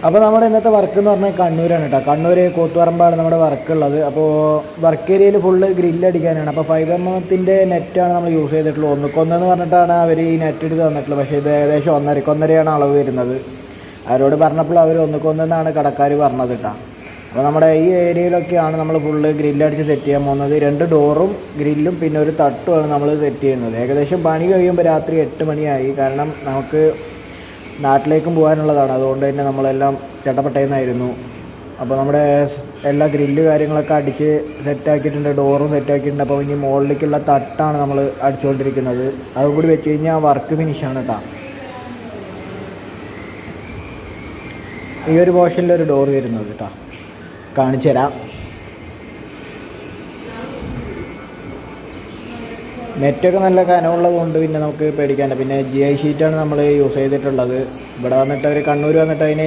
അപ്പോൾ നമ്മുടെ ഇന്നത്തെ വർക്ക് എന്ന് പറഞ്ഞാൽ കണ്ണൂരാണ് കേട്ടോ. കണ്ണൂർ കൂത്തുപറമ്പാണ് നമ്മുടെ വർക്ക് ഉള്ളത്. അപ്പോൾ വർക്ക് ഏരിയയിൽ ഫുള്ള് ഗ്രില്ലടിക്കാനാണ്. അപ്പോൾ 5mm നെറ്റാണ് നമ്മൾ യൂസ് ചെയ്തിട്ടുള്ളത്. ഒന്നിക്കൊന്നെന്ന് പറഞ്ഞിട്ടാണ് അവർ ഈ നെറ്റ് എടുത്ത് തന്നിട്ടുള്ളത്. പക്ഷേ ഇത് ഏകദേശം ഒന്നരയാണ് അളവ് വരുന്നത്. അവരോട് പറഞ്ഞപ്പോൾ അവർ ഒന്നിക്കൊന്നെന്നാണ് കടക്കാർ പറഞ്ഞത് കേട്ടോ. അപ്പോൾ നമ്മുടെ ഈ ഏരിയയിലൊക്കെയാണ് നമ്മൾ ഫുള്ള് ഗ്രില്ലടിച്ച് സെറ്റ് ചെയ്യാൻ പോകുന്നത്. 2 ഡോറും ഗ്രില്ലും പിന്നെ ഒരു തട്ടുമാണ് നമ്മൾ സെറ്റ് ചെയ്യുന്നത്. ഏകദേശം പണി കഴിയുമ്പോൾ രാത്രി 8 മണിയായി. കാരണം നമുക്ക് നാട്ടിലേക്കും പോകാനുള്ളതാണ്. അതുകൊണ്ട് തന്നെ നമ്മളെല്ലാം ചട്ടപ്പട്ടയെന്നായിരുന്നു. അപ്പോൾ നമ്മുടെ എല്ലാ ഗ്രില്ല് കാര്യങ്ങളൊക്കെ അടിച്ച് സെറ്റാക്കിയിട്ടുണ്ട്, ഡോറും സെറ്റാക്കിയിട്ടുണ്ട്. അപ്പോൾ ഇനി മുകളിലേക്കുള്ള തട്ടാണ് നമ്മൾ അടിച്ചുകൊണ്ടിരിക്കുന്നത്. അതും കൂടി വെച്ച് കഴിഞ്ഞാൽ വർക്ക് ഫിനിഷാണ് കേട്ടോ. ഈ ഒരു പോർഷനിലൊരു ഡോർ വരുന്നത് കേട്ടോ, കാണിച്ചു തരാം. നെറ്റൊക്കെ നല്ല കനമുള്ളത് കൊണ്ട് പിന്നെ നമുക്ക് പേടിക്കാനില്ല. പിന്നെ GI ഷീറ്റാണ് നമ്മൾ യൂസ് ചെയ്തിട്ടുള്ളത്. ഇവിടെ വന്നിട്ട് അവർ കണ്ണൂർ വന്നിട്ട് അതിനെ